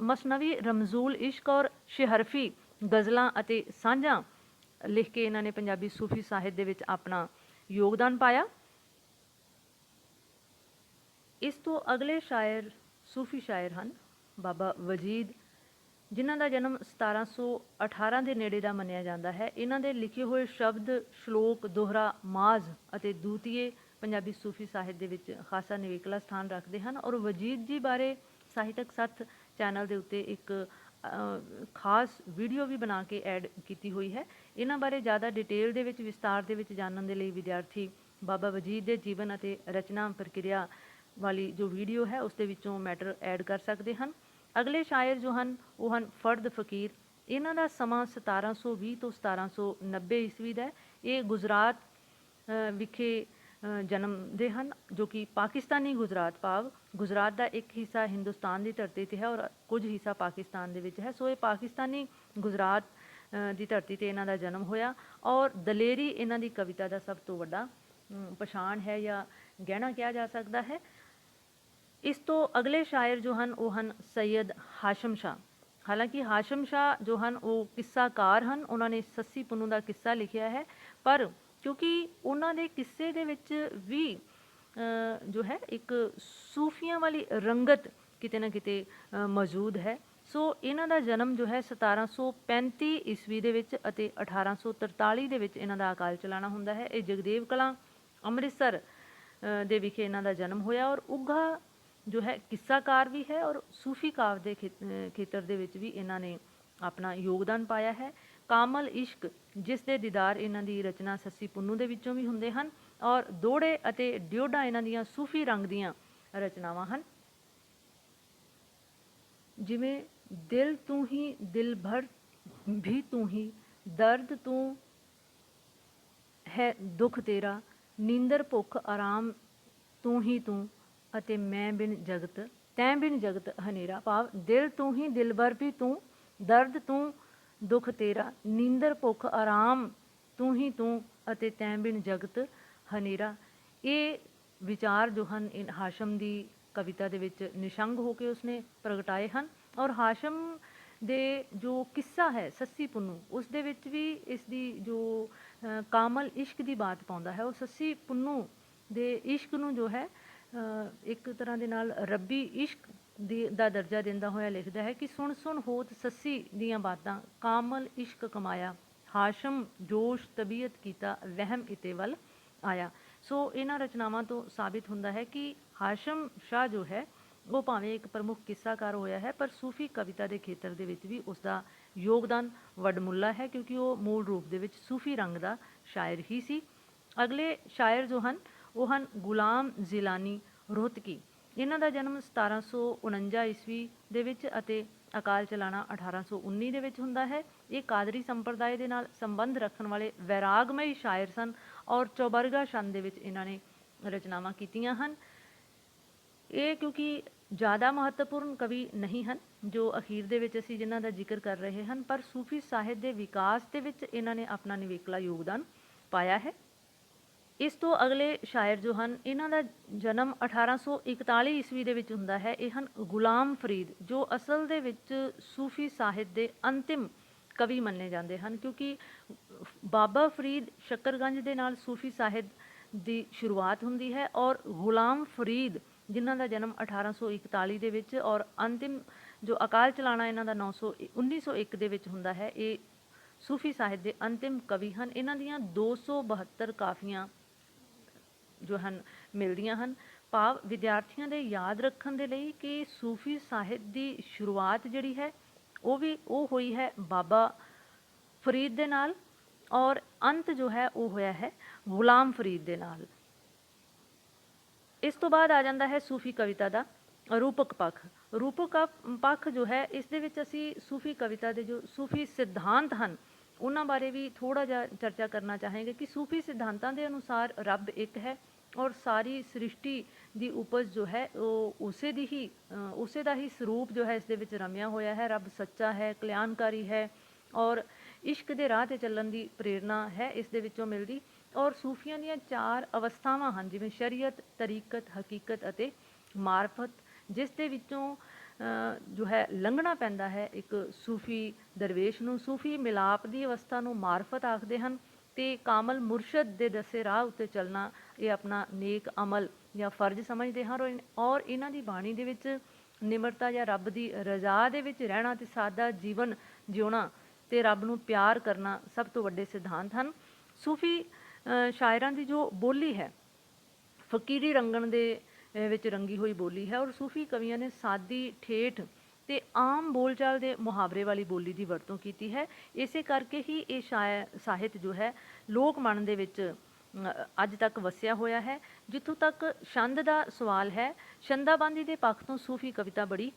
ਮਸਨਵੀ ਰਮਜ਼ੂਲ ਇਸ਼ਕ ਔਰ ਸ਼ੇਹਰਫੀ ਗਜ਼ਲਾਂ ਅਤੇ ਸਾਂਝਾਂ ਲਿਖ ਕੇ ਇਹਨਾਂ ਨੇ ਪੰਜਾਬੀ ਸੂਫੀ ਸਾਹਿਤ ਦੇ ਵਿੱਚ ਆਪਣਾ ਯੋਗਦਾਨ ਪਾਇਆ। ਇਸ ਤੋਂ ਅਗਲੇ ਸ਼ਾਇਰ ਸੂਫੀ ਸ਼ਾਇਰ ਹਨ ਬਾਬਾ ਵਜੀਦ, ਜਿਨ੍ਹਾਂ ਦਾ ਜਨਮ 1718 ਦੇ ਨੇੜੇ ਦਾ ਮੰਨਿਆ ਜਾਂਦਾ ਹੈ। ਇਹਨਾਂ ਦੇ ਲਿਖੇ ਹੋਏ ਸ਼ਬਦ, ਸ਼ਲੋਕ, ਦੋਹਰਾ, ਮਾਜ਼ ਅਤੇ ਦੂਤੀਏ ਪੰਜਾਬੀ ਸੂਫੀ ਸਾਹਿਤ ਦੇ ਵਿੱਚ ਖਾਸਾ ਨਿਵੇਕਲਾ ਸਥਾਨ ਰੱਖਦੇ ਹਨ ਔਰ ਵਜੀਦ ਜੀ ਬਾਰੇ ਸਾਹਿਤਕ ਸੱਥ ਚੈਨਲ ਦੇ ਉੱਤੇ ਇੱਕ ਖਾਸ ਵੀਡੀਓ ਵੀ ਬਣਾ ਕੇ ਐਡ ਕੀਤੀ ਹੋਈ ਹੈ। ਇਹਨਾਂ ਬਾਰੇ ਜ਼ਿਆਦਾ ਡਿਟੇਲ ਦੇ ਵਿੱਚ ਵਿਸਤਾਰ ਦੇ ਵਿੱਚ ਜਾਣਨ ਦੇ ਲਈ ਵਿਦਿਆਰਥੀ ਬਾਬਾ ਵਜੀਦ ਦੇ ਜੀਵਨ ਅਤੇ ਰਚਨਾ ਪ੍ਰਕਿਰਿਆ ਵਾਲੀ ਜੋ ਵੀਡੀਓ ਹੈ ਉਸ ਦੇ ਵਿੱਚੋਂ ਮੈਟਰ ਐਡ ਕਰ ਸਕਦੇ ਹਨ। ਅਗਲੇ ਸ਼ਾਇਰ ਜੋ ਹਨ ਉਹ ਹਨ ਫਰਦ ਫਕੀਰ। ਇਹਨਾਂ ਦਾ ਸਮਾਂ 1720 ਤੋਂ 1790 ਈਸਵੀ ਦਾ ਹੈ। ਇਹ ਗੁਜਰਾਤ ਵਿਖੇ ਜਨਮਦੇ ਹਨ, ਜੋ ਕਿ ਪਾਕਿਸਤਾਨੀ ਗੁਜਰਾਤ ਭਾਵ ਗੁਜਰਾਤ ਦਾ ਇੱਕ ਹਿੱਸਾ ਹਿੰਦੁਸਤਾਨ ਦੀ ਧਰਤੀ 'ਤੇ ਹੈ ਔਰ ਕੁਝ ਹਿੱਸਾ ਪਾਕਿਸਤਾਨ ਦੇ ਵਿੱਚ ਹੈ। ਸੋ ਇਹ ਪਾਕਿਸਤਾਨੀ ਗੁਜਰਾਤ ਦੀ ਧਰਤੀ 'ਤੇ ਇਹਨਾਂ ਦਾ ਜਨਮ ਹੋਇਆ ਔਰ ਦਲੇਰੀ ਇਹਨਾਂ ਦੀ ਕਵਿਤਾ ਦਾ ਸਭ ਤੋਂ ਵੱਡਾ ਪਛਾਣ ਹੈ ਜਾਂ ਗਹਿਣਾ ਕਿਹਾ ਜਾ ਸਕਦਾ ਹੈ। ਇਸ ਤੋਂ ਅਗਲੇ ਸ਼ਾਇਰ ਜੋ ਹਨ ਉਹ ਹਨ ਸੈਯਦ ਹਾਸ਼ਮ ਸ਼ਾਹ। ਹਾਲਾਂਕਿ ਹਾਸ਼ਮ ਸ਼ਾਹ ਜੋ ਹਨ ਉਹ ਕਿੱਸਾਕਾਰ ਹਨ, ਉਹਨਾਂ ਨੇ ਸੱਸੀ ਪੁੰਨੂ ਦਾ ਕਿੱਸਾ ਲਿਖਿਆ ਹੈ, ਪਰ ਕਿਉਂਕਿ ਉਹਨਾਂ ਦੇ ਕਿੱਸੇ ਦੇ ਵਿੱਚ ਵੀ ਜੋ ਹੈ ਇੱਕ ਸੂਫੀਆਂ ਵਾਲੀ ਰੰਗਤ ਕਿਤੇ ਨਾ ਕਿਤੇ ਮੌਜੂਦ ਹੈ। ਸੋ ਇਹਨਾਂ ਦਾ ਜਨਮ ਜੋ ਹੈ 1735 ਈਸਵੀ ਦੇ ਵਿੱਚ ਅਤੇ 1843 ਦੇ ਵਿੱਚ ਇਹਨਾਂ ਦਾ ਅਕਾਲ ਚਲਾਣਾ ਹੁੰਦਾ ਹੈ। ਇਹ ਜਗਦੇਵ ਕਲਾਂ ਅੰਮ੍ਰਿਤਸਰ ਦੇ ਵਿਖੇ ਇਹਨਾਂ ਦਾ ਜਨਮ ਹੋਇਆ ਔਰ ਉੱਘਾ ਜੋ ਹੈ ਕਿੱਸਾਕਾਰ ਵੀ ਹੈ ਔਰ ਸੂਫੀ ਕਾਵ ਦੇ ਖੇਤਰ ਦੇ ਵਿੱਚ ਵੀ ਇਹਨਾਂ ਨੇ ਆਪਣਾ ਯੋਗਦਾਨ ਪਾਇਆ ਹੈ। ਕਾਮਲ ਇਸ਼ਕ ਜਿਸ ਦੇ ਦੀਦਾਰ ਇਹਨਾਂ ਦੀ ਰਚਨਾ ਸੱਸੀ ਪੁੰਨੂ ਦੇ ਵਿੱਚੋਂ ਵੀ ਹੁੰਦੇ ਹਨ ਔਰ ਦੋੜੇ ਅਤੇ ਡਿਓਡਾ ਇਹਨਾਂ ਦੀਆਂ ਸੂਫੀ ਰੰਗ ਦੀਆਂ ਰਚਨਾਵਾਂ ਹਨ। ਜਿਵੇਂ ਦਿਲ ਤੂੰ ਹੀ ਦਿਲ ਭਰ ਵੀ ਤੂੰ ਹੀ ਦਰਦ ਤੂੰ ਹੈ ਦੁੱਖ ਤੇਰਾ ਨੀਂਦਰ ਭੁੱਖ ਆਰਾਮ ਤੂੰ ਹੀ ਤੂੰ ਅਤੇ ਮੈਂ ਬਿਨ ਜਗਤ ਤੈਂ ਬਿਨ ਜਗਤ ਹਨੇਰਾ। ਭਾਵ ਦਿਲ ਤੂੰ ਹੀ ਦਿਲ ਭਰ ਵੀ ਤੂੰ ਦਰਦ ਤੂੰ ਦੁੱਖ ਤੇਰਾ ਨੀਂਦਰ ਭੁੱਖ ਆਰਾਮ ਤੂੰ ਹੀ ਤੂੰ ਅਤੇ ਤੈਂ ਬਿਨ ਜਗਤ ਹਨੇਰਾ। ਇਹ ਵਿਚਾਰ ਜੋ ਹਨ ਹਾਸ਼ਮ ਦੀ ਕਵਿਤਾ ਦੇ ਵਿੱਚ ਨਿਸ਼ੰਗ ਹੋ ਕੇ ਉਸਨੇ ਪ੍ਰਗਟਾਏ ਹਨ ਔਰ ਹਾਸ਼ਮ ਦੇ ਜੋ ਕਿੱਸਾ ਹੈ ਸੱਸੀ ਪੁੰਨੂ ਉਸ ਦੇ ਵਿੱਚ ਵੀ ਇਸ ਦੀ ਜੋ ਕਾਮਲ ਇਸ਼ਕ ਦੀ ਬਾਤ ਪਾਉਂਦਾ ਹੈ। ਉਹ ਸੱਸੀ ਪੁੰਨੂ ਦੇ ਇਸ਼ਕ ਨੂੰ ਜੋ ਹੈ ਇੱਕ ਤਰ੍ਹਾਂ ਦੇ ਨਾਲ ਰੱਬੀ ਇਸ਼ਕ ਦਾ ਦਰਜਾ ਦਿੰਦਾ ਹੋਇਆ ਲਿਖਦਾ ਹੈ ਕਿ ਸੁਣ ਸੁਣ ਹੋਤ ਸੱਸੀ ਦੀਆਂ ਬਾਤਾਂ ਕਾਮਲ ਇਸ਼ਕ ਕਮਾਇਆ ਹਾਸ਼ਮ ਜੋਸ਼ ਤਬੀਅਤ ਕੀਤਾ ਵਹਿਮ ਇਤੇ ਵੱਲ ਆਇਆ। ਸੋ ਇਹਨਾਂ ਰਚਨਾਵਾਂ ਤੋਂ ਸਾਬਿਤ ਹੁੰਦਾ ਹੈ ਕਿ ਹਾਸ਼ਮ ਸ਼ਾਹ ਜੋ ਹੈ ਉਹ ਭਾਵੇਂ ਇੱਕ ਪ੍ਰਮੁੱਖ ਕਿੱਸਾਕਾਰ ਹੋਇਆ ਹੈ ਪਰ ਸੂਫੀ ਕਵਿਤਾ ਦੇ ਖੇਤਰ ਦੇ ਵਿੱਚ ਵੀ ਉਸ ਦਾ ਯੋਗਦਾਨ ਵੱਡਮੁੱਲਾ ਹੈ ਕਿਉਂਕਿ ਉਹ ਮੂਲ ਰੂਪ ਦੇ ਵਿੱਚ ਸੂਫੀ ਰੰਗ ਦਾ ਸ਼ਾਇਰ ਹੀ ਸੀ। ਅਗਲੇ ਸ਼ਾਇਰ ਜੋ ਹਨ ਉਹ ਹਨ ਗੁਲਾਮ ਜ਼ਿਲਾਨੀ ਰੋਹਤਕੀ। ਇਹਨਾਂ ਦਾ ਜਨਮ 1749 ਈਸਵੀ ਦੇ ਵਿੱਚ ਅਤੇ ਅਕਾਲ ਚਲਾਣਾ 1819 ਦੇ ਵਿੱਚ ਹੁੰਦਾ ਹੈ। ਇਹ ਕਾਦਰੀ ਸੰਪਰਦਾਇ ਦੇ ਨਾਲ ਸੰਬੰਧ ਰੱਖਣ ਵਾਲੇ ਵੈਰਾਗਮਈ ਸ਼ਾਇਰ ਸਨ ਔਰ ਚੌਬਰਗਾ ਛੰਦ ਦੇ ਵਿੱਚ ਇਹਨਾਂ ਨੇ ਰਚਨਾਵਾਂ ਕੀਤੀਆਂ ਹਨ। ਇਹ ਕਿਉਂਕਿ ਜ਼ਿਆਦਾ ਮਹੱਤਵਪੂਰਨ ਕਵੀ ਨਹੀਂ ਹਨ ਜੋ ਅਖੀਰ ਦੇ ਵਿੱਚ ਅਸੀਂ ਜਿਨ੍ਹਾਂ ਦਾ ਜ਼ਿਕਰ ਕਰ ਰਹੇ ਹਨ, ਪਰ ਸੂਫੀ ਸਾਹਿਤ ਦੇ ਵਿਕਾਸ ਦੇ ਵਿੱਚ ਇਹਨਾਂ ਨੇ ਆਪਣਾ ਨਿਵੇਕਲਾ ਯੋਗਦਾਨ ਪਾਇਆ ਹੈ। ਇਸ ਤੋਂ ਅਗਲੇ ਸ਼ਾਇਰ ਜੋ ਹਨ ਇਹਨਾਂ ਦਾ ਜਨਮ 1841 ਈਸਵੀ ਦੇ ਵਿੱਚ ਹੁੰਦਾ ਹੈ। ਇਹ ਹਨ ਗੁਲਾਮ ਫਰੀਦ ਜੋ ਅਸਲ ਦੇ ਵਿੱਚ ਸੂਫੀ ਸਾਹਿਤ ਦੇ ਅੰਤਿਮ ਕਵੀ ਮੰਨੇ ਜਾਂਦੇ ਹਨ ਕਿਉਂਕਿ ਬਾਬਾ ਫਰੀਦ ਸ਼ੱਕਰਗੰਜ ਦੇ ਨਾਲ ਸੂਫੀ ਸਾਹਿਤ ਦੀ ਸ਼ੁਰੂਆਤ ਹੁੰਦੀ ਹੈ ਔਰ ਗੁਲਾਮ ਫਰੀਦ ਜਿਨ੍ਹਾਂ ਦਾ ਜਨਮ 1841 ਦੇ ਵਿੱਚ ਔਰ ਅੰਤਿਮ ਜੋ ਅਕਾਲ ਚਲਾਣਾ ਇਹਨਾਂ ਦਾ 1901 ਦੇ ਵਿੱਚ ਹੁੰਦਾ ਹੈ, ਇਹ ਸੂਫੀ ਸਾਹਿਤ ਦੇ ਅੰਤਿਮ ਕਵੀ ਹਨ। ਇਹਨਾਂ ਦੀਆਂ 272 ਕਾਫੀਆਂ ਜੋ ਹਨ ਮਿਲਦੀਆਂ ਹਨ। ਭਾਵ ਵਿਦਿਆਰਥੀਆਂ ਦੇ ਯਾਦ ਰੱਖਣ ਦੇ ਲਈ ਕਿ ਸੂਫੀ ਸਾਹਿਤ ਦੀ ਸ਼ੁਰੂਆਤ ਜਿਹੜੀ ਹੈ ਉਹ ਹੋਈ ਹੈ ਬਾਬਾ ਫਰੀਦ ਦੇ ਨਾਲ ਔਰ ਅੰਤ ਜੋ ਹੈ ਉਹ ਹੋਇਆ ਹੈ ਗੁਲਾਮ ਫਰੀਦ ਦੇ ਨਾਲ। ਇਸ ਤੋਂ ਬਾਅਦ ਆ ਜਾਂਦਾ ਹੈ ਸੂਫੀ ਕਵਿਤਾ ਦਾ ਰੂਪਕ ਪੱਖ। ਰੂਪਕ ਪੱਖ ਜੋ ਹੈ ਇਸ ਦੇ ਵਿੱਚ ਅਸੀਂ ਸੂਫੀ ਕਵਿਤਾ ਦੇ ਜੋ ਸੂਫੀ ਸਿਧਾਂਤ ਹਨ ਉਹਨਾਂ ਬਾਰੇ ਵੀ ਥੋੜ੍ਹਾ ਜਿਹਾ ਚਰਚਾ ਕਰਨਾ ਚਾਹਾਂਗੇ ਕਿ ਸੂਫੀ ਸਿਧਾਂਤਾਂ ਦੇ ਅਨੁਸਾਰ ਰੱਬ ਇੱਕ ਹੈ ਔਰ ਸਾਰੀ ਸ੍ਰਿਸ਼ਟੀ ਦੀ ਉਪਜ ਜੋ ਹੈ ਉਹ ਉਸੇ ਦਾ ਹੀ ਸਰੂਪ ਜੋ ਹੈ ਇਸ ਦੇ ਵਿੱਚ ਰਮਿਆ ਹੋਇਆ ਹੈ। ਰੱਬ ਸੱਚਾ ਹੈ, ਕਲਿਆਣਕਾਰੀ ਹੈ ਔਰ ਇਸ਼ਕ ਦੇ ਰਾਹ 'ਤੇ ਚੱਲਣ ਦੀ ਪ੍ਰੇਰਨਾ ਹੈ ਇਸ ਦੇ ਵਿੱਚੋਂ ਮਿਲਦੀ। ਔਰ ਸੂਫੀਆਂ ਦੀਆਂ 4 ਅਵਸਥਾਵਾਂ ਹਨ ਜਿਵੇਂ ਸ਼ਰੀਅਤ, ਤਰੀਕਤ, ਹਕੀਕਤ ਅਤੇ ਮਾਰਫਤ, ਜਿਸ ਦੇ ਵਿੱਚੋਂ ਜੋ ਹੈ ਲੰਘਣਾ ਪੈਂਦਾ ਹੈ ਇੱਕ ਸੂਫੀ ਦਰਵੇਸ਼ ਨੂੰ। ਸੂਫੀ ਮਿਲਾਪ ਦੀ ਅਵਸਥਾ ਨੂੰ ਮਾਰਫਤ ਆਖਦੇ ਹਨ ਅਤੇ ਕਾਮਲ ਮੁਰਸ਼ਦ ਦੇ ਦੱਸੇ ਰਾਹ ਉੱਤੇ ਚੱਲਣਾ ਇਹ ਆਪਣਾ ਨੇਕ ਅਮਲ ਜਾਂ ਫਰਜ਼ ਸਮਝਦੇ ਹਨ ਔਰ ਇਹਨਾਂ ਦੀ ਬਾਣੀ ਦੇ ਵਿੱਚ ਨਿਮਰਤਾ ਜਾਂ ਰੱਬ ਦੀ ਰਜ਼ਾ ਦੇ ਵਿੱਚ ਰਹਿਣਾ ਅਤੇ ਸਾਦਾ ਜੀਵਨ ਜਿਉਣਾ ਅਤੇ ਰੱਬ ਨੂੰ ਪਿਆਰ ਕਰਨਾ ਸਭ ਤੋਂ ਵੱਡੇ ਸਿਧਾਂਤ ਹਨ। ਸੂਫੀ ਸ਼ਾਇਰਾਂ ਦੀ ਜੋ ਬੋਲੀ ਹੈ ਫਕੀਰੀ ਰੰਗਣ ਦੇ ਵਿੱਚ ਰੰਗੀ ਹੋਈ ਬੋਲੀ ਹੈ ਔਰ ਸੂਫੀ ਕਵੀਆਂ ਨੇ ਸਾਦੀ, ਠੇਠ ਅਤੇ ਆਮ ਬੋਲਚਾਲ ਦੇ ਮੁਹਾਵਰੇ ਵਾਲੀ ਬੋਲੀ ਦੀ ਵਰਤੋਂ ਕੀਤੀ ਹੈ। ਇਸੇ ਕਰਕੇ ਹੀ ਇਹ ਸਾਹਿਤ ਜੋ ਹੈ ਲੋਕ ਮਨ ਦੇ ਵਿੱਚ ਅੱਜ ਤੱਕ ਵਸਿਆ ਹੋਇਆ ਹੈ। ਜਿੱਥੋਂ ਤੱਕ ਛੰਦ ਦਾ ਸਵਾਲ ਹੈ, ਛੰਦਾਬੰਦੀ ਦੇ ਪੱਖ ਤੋਂ ਸੂਫੀ ਕਵਿਤਾ ਬੜੀ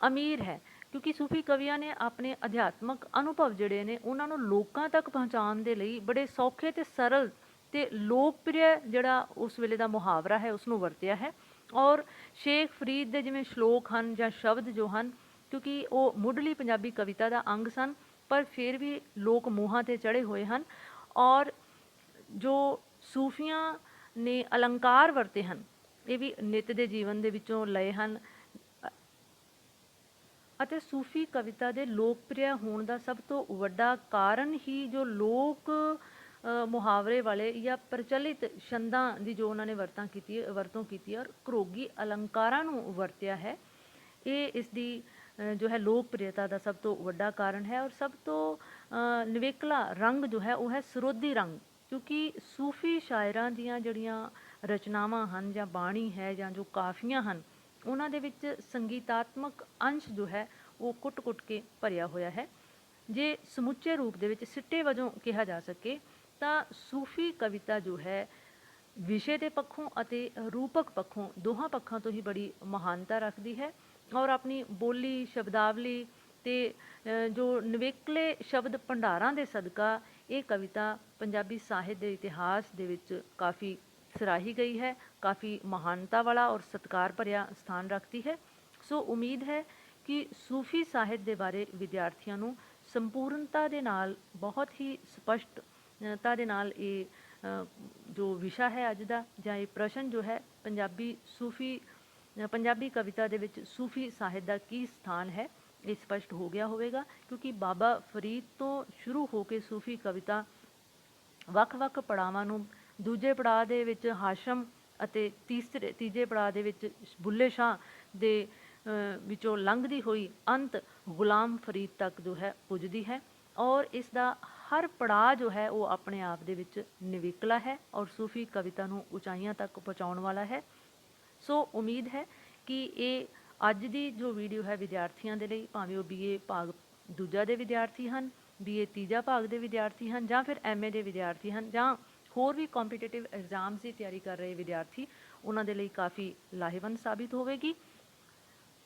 ਅਮੀਰ ਹੈ ਕਿਉਂਕਿ ਸੂਫੀ ਕਵੀਆਂ ਨੇ ਆਪਣੇ ਅਧਿਆਤਮਕ ਅਨੁਭਵ ਜਿਹੜੇ ਨੇ ਉਹਨਾਂ ਨੂੰ ਲੋਕਾਂ ਤੱਕ ਪਹੁੰਚਾਉਣ ਦੇ ਲਈ ਬੜੇ ਸੌਖੇ ਅਤੇ ਸਰਲ ਅਤੇ ਲੋਕਪ੍ਰਿਯ ਜਿਹੜਾ ਉਸ ਵੇਲੇ ਦਾ ਮੁਹਾਵਰਾ ਹੈ ਉਸ ਨੂੰ ਵਰਤਿਆ ਹੈ। ਔਰ ਸ਼ੇਖ ਫਰੀਦ ਦੇ ਜਿਵੇਂ ਸ਼ਲੋਕ ਹਨ ਜਾਂ ਸ਼ਬਦ ਜੋ ਹਨ ਕਿਉਂਕਿ ਉਹ ਮੁੱਢਲੀ ਪੰਜਾਬੀ ਕਵਿਤਾ ਦਾ ਅੰਗ ਸਨ ਪਰ ਫਿਰ ਵੀ ਲੋਕ ਮੂੰਹਾਂ 'ਤੇ ਚੜ੍ਹੇ ਹੋਏ ਹਨ ਔਰ ਜੋ ਸੂਫੀਆਂ ਨੇ ਅਲੰਕਾਰ ਵਰਤੇ ਹਨ, ਇਹ ਵੀ ਨਿੱਤ ਦੇ ਜੀਵਨ ਦੇ ਵਿੱਚੋਂ ਲਏ ਹਨ। ਅਤੇ ਸੂਫੀ ਕਵਿਤਾ ਦੇ ਲੋਕਪ੍ਰਿय ਹੋਣ ਦਾ ਸਭ ਤੋਂ ਵੱਡਾ ਕਾਰਨ ਹੀ ਜੋ ਲੋਕ ਮੁਹਾਵਰੇ ਵਾਲੇ ਜਾਂ ਪ੍ਰਚਲਿਤ ਛੰਦਾਂ ਦੀ ਜੋ ਉਹਨਾਂ ਨੇ ਵਰਤੋਂ ਕੀਤੀ ਹੈ ਔਰ ਘਰੋਗੀ ਅਲੰਕਾਰਾਂ ਨੂੰ ਵਰਤਿਆ ਹੈ, ਇਹ ਇਸ ਦੀ ਜੋ ਹੈ ਲੋਕਪ੍ਰਿਯਤਾ ਦਾ ਸਭ ਤੋਂ ਵੱਡਾ ਕਾਰਨ ਹੈ। ਔਰ ਸਭ ਤੋਂ ਨਿਵੇਕਲਾ ਰੰਗ ਜੋ ਹੈ ਉਹ ਹੈ ਸਰੋਦੀ ਰੰਗ, ਕਿਉਂਕਿ ਸੂਫੀ ਸ਼ਾਇਰਾਂ ਦੀਆਂ ਜਿਹੜੀਆਂ ਰਚਨਾਵਾਂ ਹਨ ਜਾਂ ਬਾਣੀ ਹੈ ਜਾਂ ਜੋ ਕਾਫੀਆਂ ਹਨ, ਉਹਨਾਂ ਦੇ ਵਿੱਚ ਸੰਗੀਤਾਤਮਕ ਅੰਸ਼ ਜੋ ਹੈ ਉਹ ਕੁੱਟ-ਕੁੱਟ ਕੇ ਭਰਿਆ ਹੋਇਆ ਹੈ। ਜੇ ਸਮੁੱਚੇ ਰੂਪ ਦੇ ਵਿੱਚ ਸਿੱਟੇ ਵਜੋਂ ਕਿਹਾ ਜਾ ਸਕੇ ਤਾਂ ਸੂਫੀ ਕਵਿਤਾ ਜੋ ਹੈ ਵਿਸ਼ੇ ਦੇ ਪੱਖੋਂ ਅਤੇ ਰੂਪਕ ਪੱਖੋਂ ਦੋਹਾਂ ਪੱਖਾਂ ਤੋਂ ਹੀ ਬੜੀ ਮਹਾਨਤਾ ਰੱਖਦੀ ਹੈ। ਔਰ ਆਪਣੀ ਬੋਲੀ, ਸ਼ਬਦਾਵਲੀ ਅਤੇ ਜੋ ਨਿਵੇਕਲੇ ਸ਼ਬਦ ਭੰਡਾਰਾਂ ਦੇ ਸਦਕਾ ਇਹ ਕਵਿਤਾ ਪੰਜਾਬੀ ਸਾਹਿਤ ਦੇ ਇਤਿਹਾਸ ਦੇ ਵਿੱਚ ਕਾਫੀ ਸਰਾਹੀ ਗਈ ਹੈ, ਕਾਫੀ ਮਹਾਨਤਾ ਵਾਲਾ ਔਰ ਸਤਿਕਾਰ ਭਰਿਆ ਸਥਾਨ ਰੱਖਦੀ ਹੈ। ਸੋ ਉਮੀਦ ਹੈ ਕਿ ਸੂਫੀ ਸਾਹਿਤ ਦੇ ਬਾਰੇ ਵਿਦਿਆਰਥੀਆਂ ਨੂੰ ਸੰਪੂਰਨਤਾ ਦੇ ਨਾਲ, ਬਹੁਤ ਹੀ ਸਪਸ਼ਟਤਾ ਦੇ ਨਾਲ ਇਹ ਜੋ ਵਿਸ਼ਾ ਹੈ ਅੱਜ ਦਾ, ਜਾਂ ਇਹ ਪ੍ਰਸ਼ਨ ਜੋ ਹੈ ਪੰਜਾਬੀ ਕਵਿਤਾ ਦੇ ਵਿੱਚ ਸੂਫੀ ਸਾਹਿਤ ਦਾ ਕੀ ਸਥਾਨ ਹੈ, ਇਹ ਸਪਸ਼ਟ ਹੋ ਗਿਆ ਹੋਵੇਗਾ। ਕਿਉਂਕਿ ਬਾਬਾ ਫਰੀਦ ਤੋਂ ਸ਼ੁਰੂ ਹੋ ਕੇ ਸੂਫੀ ਕਵਿਤਾ ਵੱਖ-ਵੱਖ ਪੜਾਵਾਂ ਨੂੰ, ਦੂਜੇ ਪੜਾਅ ਦੇ ਵਿੱਚ ਹਾਸ਼ਮ ਅਤੇ ਤੀਜੇ ਪੜਾਅ ਦੇ ਵਿੱਚ ਬੁੱਲੇ ਸ਼ਾਹ ਦੇ ਵਿੱਚੋਂ ਲੰਘਦੀ ਹੋਈ ਅੰਤ ਗੁਲਾਮ ਫਰੀਦ ਤੱਕ ਜੋ ਹੈ ਪੁੱਜਦੀ ਹੈ। ਔਰ ਇਸ ਦਾ ਹਰ ਪੜਾਅ ਜੋ ਹੈ ਉਹ ਆਪਣੇ ਆਪ ਦੇ ਵਿੱਚ ਨਿਵੇਕਲਾ ਹੈ ਔਰ ਸੂਫੀ ਕਵਿਤਾ ਨੂੰ ਉਚਾਈਆਂ ਤੱਕ ਪਹੁੰਚਾਉਣ ਵਾਲਾ ਹੈ। ਸੋ ਉਮੀਦ ਹੈ ਕਿ ਇਹ ਅੱਜ ਦੀ ਜੋ ਵੀਡੀਓ ਹੈ ਵਿਦਿਆਰਥੀਆਂ ਦੇ ਲਈ, ਭਾਵੇਂ ਉਹ BA ਭਾਗ ਦੂਜਾ ਦੇ ਵਿਦਿਆਰਥੀ ਹਨ, BA ਤੀਜਾ ਭਾਗ ਦੇ ਵਿਦਿਆਰਥੀ ਹਨ, ਜਾਂ ਫਿਰ MA ਦੇ ਵਿਦਿਆਰਥੀ ਹਨ, ਜਾਂ ਹੋਰ ਵੀ ਕੰਪੀਟੀਟਿਵ ਐਗਜ਼ਾਮਸ ਦੀ ਤਿਆਰੀ ਕਰ ਰਹੇ ਵਿਦਿਆਰਥੀ, ਉਹਨਾਂ ਦੇ ਲਈ ਕਾਫੀ ਲਾਹੇਵੰਦ ਸਾਬਿਤ ਹੋਵੇਗੀ।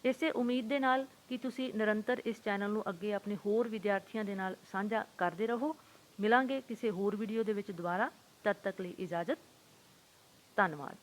ਇਸੇ ਉਮੀਦ ਦੇ ਨਾਲ ਕਿ ਤੁਸੀਂ ਨਿਰੰਤਰ ਇਸ ਚੈਨਲ ਨੂੰ ਅੱਗੇ ਆਪਣੇ ਹੋਰ ਵਿਦਿਆਰਥੀਆਂ ਦੇ ਨਾਲ ਸਾਂਝਾ ਕਰਦੇ ਰਹੋ। ਮਿਲਾਂਗੇ ਕਿਸੇ ਹੋਰ ਵੀਡੀਓ ਦੇ ਵਿੱਚ ਦੁਬਾਰਾ, ਤਦ ਤੱਕ ਲਈ ਇਜਾਜ਼ਤ। ਧੰਨਵਾਦ।